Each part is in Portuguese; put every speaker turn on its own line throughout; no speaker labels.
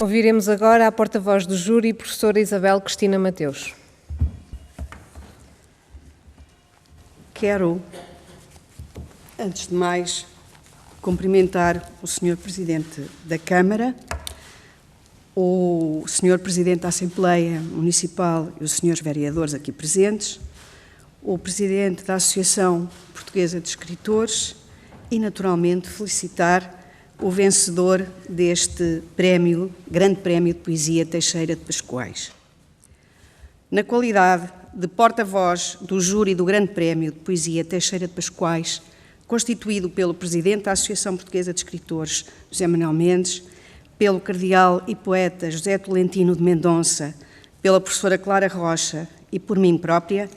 Ouviremos agora a porta-voz do júri, professora Isabel Cristina Mateus.
Quero, antes de mais, cumprimentar o Sr. Presidente da Câmara, o Sr. Presidente da Assembleia Municipal e os Srs. Vereadores aqui presentes, o Presidente da Associação Portuguesa de Escritores e, naturalmente, felicitar o vencedor deste prémio, Grande Prémio de Poesia Teixeira de Pascoais. Na qualidade de porta-voz do júri do Grande Prémio de Poesia Teixeira de Pascoais, constituído pelo Presidente da Associação Portuguesa de Escritores, José Manuel Mendes, pelo Cardeal e poeta José Tolentino de Mendonça, pela professora Clara Rocha e por mim própria,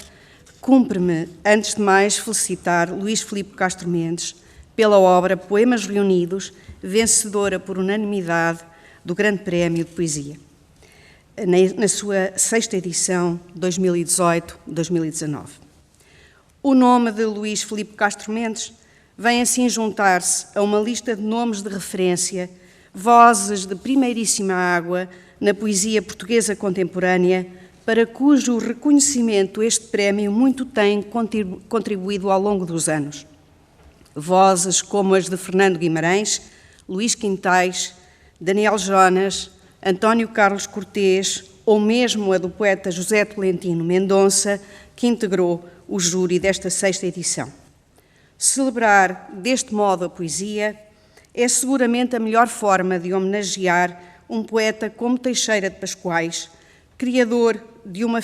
cumpre-me, antes de mais, felicitar Luís Filipe Castro Mendes pela obra Poemas Reunidos, vencedora por unanimidade do Grande Prémio de Poesia, na sua 6ª edição, 2018-2019. O nome de Luís Filipe Castro Mendes vem assim juntar-se a uma lista de nomes de referência, vozes de primeiríssima água na poesia portuguesa contemporânea, para cujo reconhecimento este prémio muito tem contribuído ao longo dos anos. Vozes como as de Fernando Guimarães, Luís Quintais, Daniel Jonas, António Carlos Cortês ou mesmo a do poeta José Tolentino Mendonça, que integrou o júri desta 6ª edição. Celebrar deste modo a poesia é seguramente a melhor forma de homenagear um poeta como Teixeira de Pascoais, criador de uma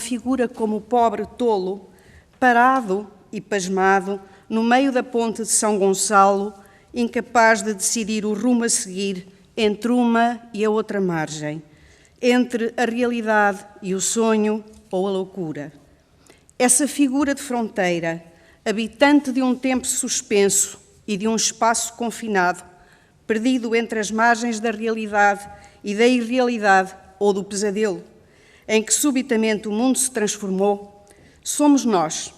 figura como o pobre tolo, parado e pasmado no meio da ponte de São Gonçalo, incapaz de decidir o rumo a seguir entre uma e a outra margem, entre a realidade e o sonho ou a loucura. Essa figura de fronteira, habitante de um tempo suspenso e de um espaço confinado, perdido entre as margens da realidade e da irrealidade ou do pesadelo, em que subitamente o mundo se transformou, somos nós,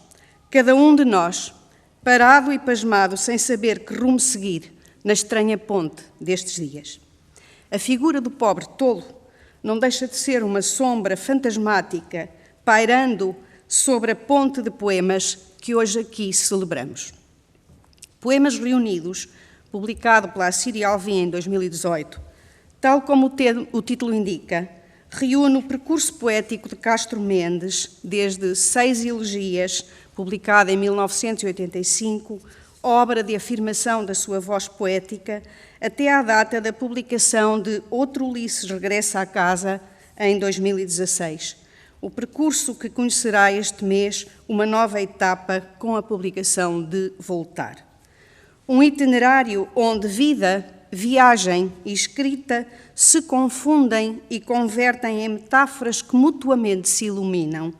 cada um de nós, parado e pasmado sem saber que rumo seguir na estranha ponte destes dias. A figura do pobre tolo não deixa de ser uma sombra fantasmática pairando sobre a ponte de poemas que hoje aqui celebramos. Poemas Reunidos, publicado pela Assíria Alvim em 2018, tal como o título indica, reúne o percurso poético de Castro Mendes, desde 6 elegias, publicada em 1985, obra de afirmação da sua voz poética, até à data da publicação de Outro Ulisses Regressa à Casa, em 2016. O percurso que conhecerá este mês uma nova etapa com a publicação de Voltar. Um itinerário onde vida, viagem e escrita se confundem e convertem em metáforas que mutuamente se iluminam,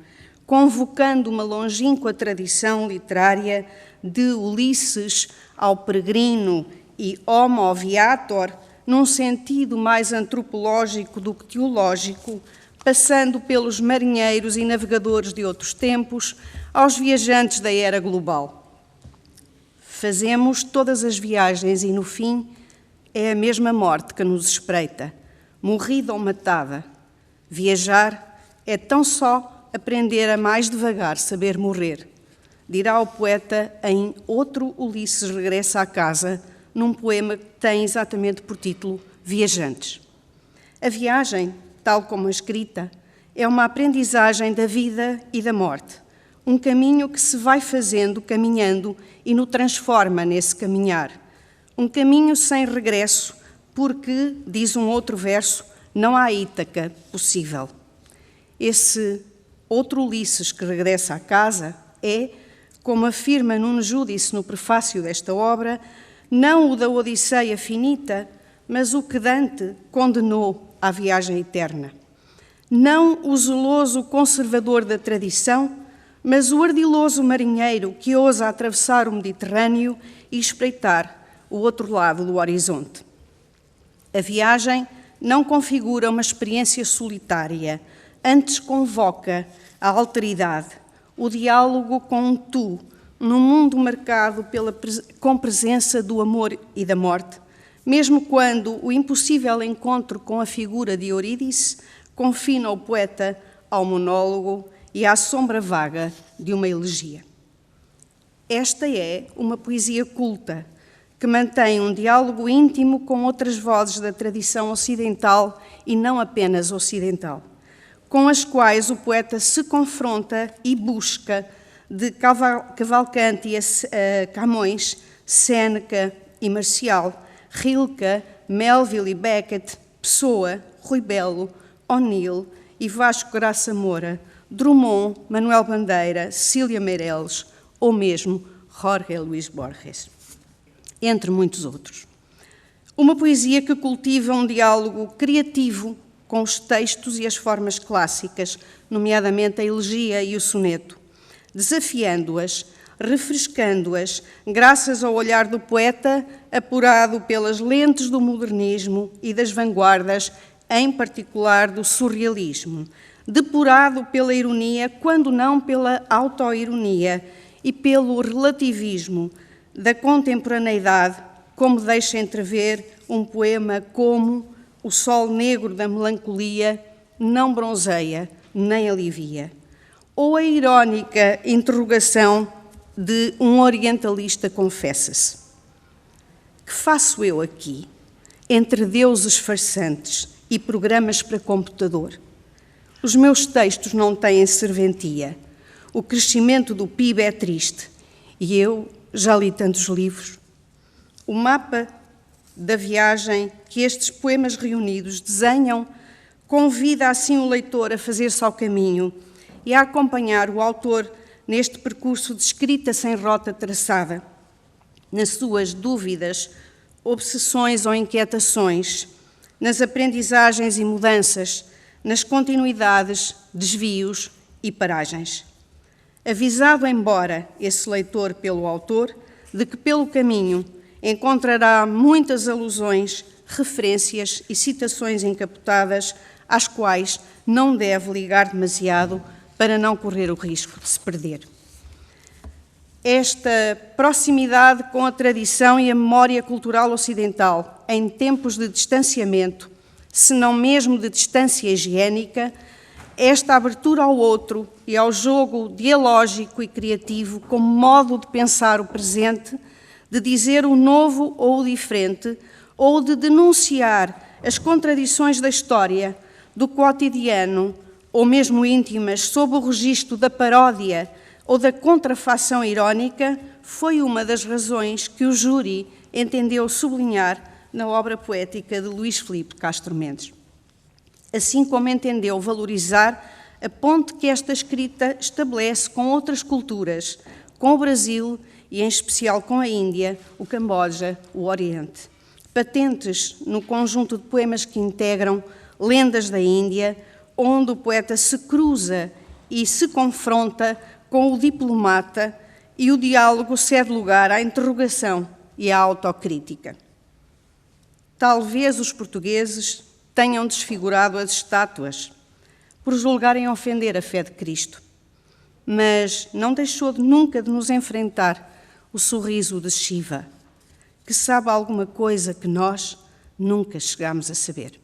convocando uma longínqua tradição literária de Ulisses ao peregrino e Homo Viator, num sentido mais antropológico do que teológico, passando pelos marinheiros e navegadores de outros tempos, aos viajantes da era global. Fazemos todas as viagens e, no fim, é a mesma morte que nos espreita, morrida ou matada. Viajar é tão só aprender a mais devagar saber morrer, dirá o poeta em Outro Ulisses Regressa à Casa, num poema que tem exatamente por título Viajantes. A viagem, tal como a escrita, é uma aprendizagem da vida e da morte, um caminho que se vai fazendo, caminhando, e nos transforma nesse caminhar. Um caminho sem regresso, porque, diz um outro verso, não há Ítaca possível. Esse outro Ulisses que regressa à casa é, como afirma Nuno Júdice no prefácio desta obra, não o da Odisseia finita, mas o que Dante condenou à viagem eterna. Não o zeloso conservador da tradição, mas o ardiloso marinheiro que ousa atravessar o Mediterrâneo e espreitar o outro lado do horizonte. A viagem não configura uma experiência solitária, antes convoca a alteridade, o diálogo com um tu, num mundo marcado com presença do amor e da morte, mesmo quando o impossível encontro com a figura de Eurídice confina o poeta ao monólogo e à sombra vaga de uma elegia. Esta é uma poesia culta, que mantém um diálogo íntimo com outras vozes da tradição ocidental e não apenas ocidental, com as quais o poeta se confronta e busca, de Cavalcanti a Camões, Séneca e Marcial, Rilke, Melville e Beckett, Pessoa, Rui Belo, O'Neill e Vasco Graça Moura, Drummond, Manuel Bandeira, Cecília Meirelles ou mesmo Jorge Luís Borges, entre muitos outros. Uma poesia que cultiva um diálogo criativo com os textos e as formas clássicas, nomeadamente a elegia e o soneto, desafiando-as, refrescando-as, graças ao olhar do poeta, apurado pelas lentes do modernismo e das vanguardas, em particular do surrealismo, depurado pela ironia, quando não pela autoironia, e pelo relativismo da contemporaneidade, como deixa entrever um poema como o sol negro da melancolia não bronzeia nem alivia, ou a irónica interrogação de um orientalista confessa-se: que faço eu aqui, entre deuses farsantes e programas para computador? Os meus textos não têm serventia, o crescimento do PIB é triste, e eu já li tantos livros. O mapa da viagem que estes poemas reunidos desenham convida assim o leitor a fazer-se ao caminho e a acompanhar o autor neste percurso de escrita sem rota traçada, nas suas dúvidas, obsessões ou inquietações, nas aprendizagens e mudanças, nas continuidades, desvios e paragens. Avisado embora esse leitor pelo autor de que pelo caminho encontrará muitas alusões, referências e citações encapotadas às quais não deve ligar demasiado para não correr o risco de se perder. Esta proximidade com a tradição e a memória cultural ocidental em tempos de distanciamento, se não mesmo de distância higiênica, esta abertura ao outro e ao jogo dialógico e criativo como modo de pensar o presente, de dizer o novo ou o diferente, ou de denunciar as contradições da história, do cotidiano, ou mesmo íntimas, sob o registro da paródia ou da contrafação irónica, foi uma das razões que o júri entendeu sublinhar na obra poética de Luís Filipe Castro Mendes. Assim como entendeu valorizar a ponte que esta escrita estabelece com outras culturas, com o Brasil e, em especial, com a Índia, o Camboja, o Oriente. Patentes no conjunto de poemas que integram Lendas da Índia, onde o poeta se cruza e se confronta com o diplomata e o diálogo cede lugar à interrogação e à autocrítica. Talvez os portugueses tenham desfigurado as estátuas por julgarem ofender a fé de Cristo, mas não deixou nunca de nos enfrentar o sorriso de Shiva, que sabe alguma coisa que nós nunca chegámos a saber.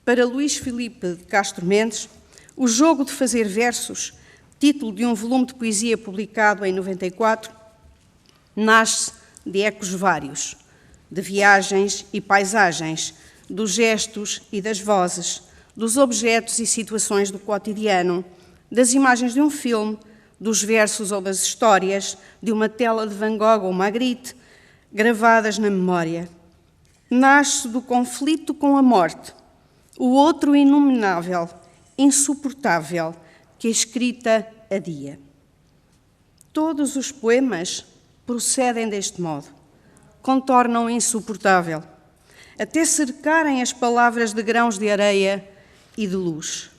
Para Luís Filipe de Castro Mendes, O Jogo de Fazer Versos, título de um volume de poesia publicado em 94, nasce de ecos vários, de viagens e paisagens, dos gestos e das vozes, dos objetos e situações do cotidiano, das imagens de um filme, dos versos ou das histórias, de uma tela de Van Gogh ou Magritte, gravadas na memória. Nasce do conflito com a morte, o outro inominável, insuportável, que a escrita adia. Todos os poemas procedem deste modo, contornam insuportável, até cercarem as palavras de grãos de areia e de luz,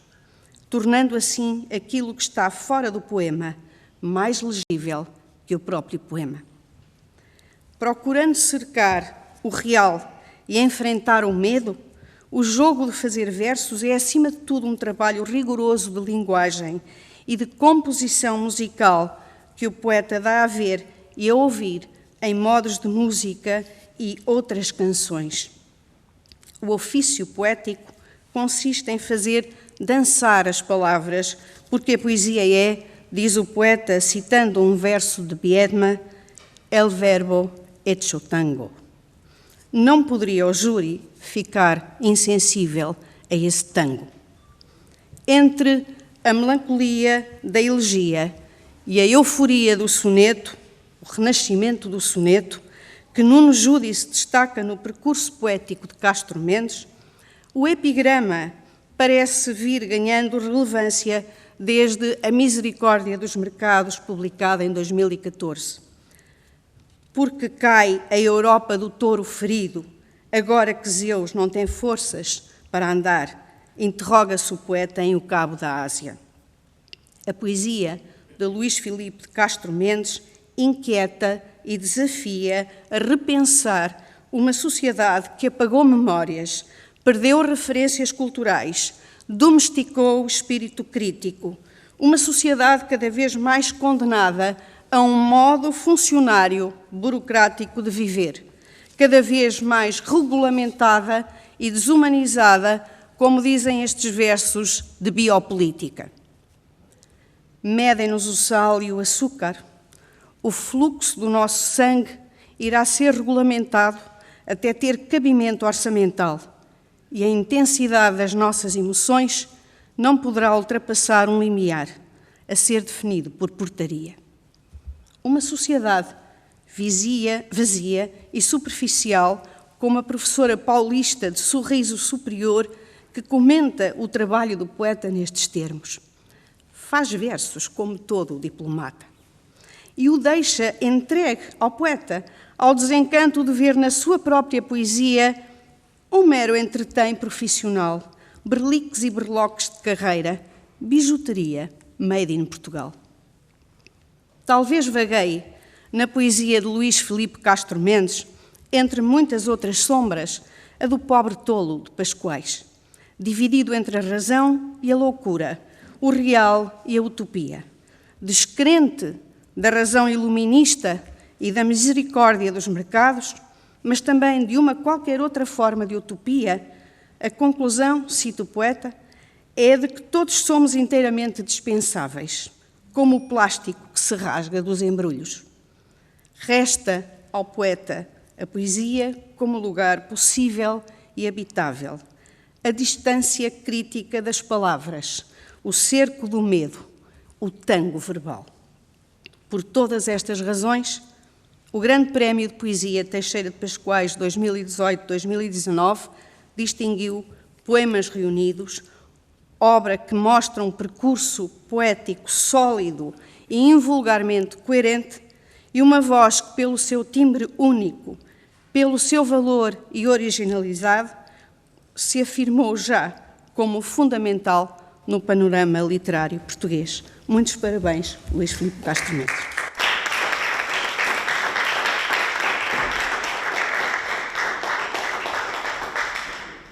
tornando assim aquilo que está fora do poema mais legível que o próprio poema. Procurando cercar o real e enfrentar o medo, o jogo de fazer versos é, acima de tudo, um trabalho rigoroso de linguagem e de composição musical que o poeta dá a ver e a ouvir em modos de música e outras canções. O ofício poético consiste em fazer dançar as palavras, porque a poesia é, diz o poeta, citando um verso de Biedma, el verbo hecho tango. Não poderia o júri ficar insensível a esse tango. Entre a melancolia da elegia e a euforia do soneto, o renascimento do soneto, que Nuno Júdice destaca no percurso poético de Castro Mendes, o epigrama parece vir ganhando relevância desde A Misericórdia dos Mercados, publicada em 2014. Porque cai a Europa do touro ferido, agora que Zeus não tem forças para andar, interroga-se o poeta em O Cabo da Ásia. A poesia de Luís Filipe de Castro Mendes inquieta e desafia a repensar uma sociedade que apagou memórias, perdeu referências culturais, domesticou o espírito crítico, uma sociedade cada vez mais condenada a um modo funcionário, burocrático de viver, cada vez mais regulamentada e desumanizada, como dizem estes versos de biopolítica. Medem-nos o sal e o açúcar. O fluxo do nosso sangue irá ser regulamentado até ter cabimento orçamental e a intensidade das nossas emoções não poderá ultrapassar um limiar a ser definido por portaria. Uma sociedade vazia e superficial, como a professora paulista de Sorriso Superior, que comenta o trabalho do poeta nestes termos. Faz versos como todo o diplomata. E o deixa entregue ao poeta, ao desencanto de ver na sua própria poesia um mero entretém profissional, berliques e berloques de carreira, bijuteria made in Portugal. Talvez vagueie na poesia de Luís Filipe Castro Mendes, entre muitas outras sombras, a do pobre tolo de Pascoais, dividido entre a razão e a loucura, o real e a utopia, descrente da razão iluminista e da misericórdia dos mercados, mas também de uma qualquer outra forma de utopia, a conclusão, cita o poeta, é de que todos somos inteiramente dispensáveis, como o plástico que se rasga dos embrulhos. Resta ao poeta a poesia como lugar possível e habitável, a distância crítica das palavras, o cerco do medo, o tango verbal. Por todas estas razões, o Grande Prémio de Poesia Teixeira de Pascoais 2018-2019 distinguiu Poemas Reunidos, obra que mostra um percurso poético sólido e invulgarmente coerente e uma voz que, pelo seu timbre único, pelo seu valor e originalidade, se afirmou já como fundamental no panorama literário português. Muitos parabéns, Luís Filipe Castro Mendes.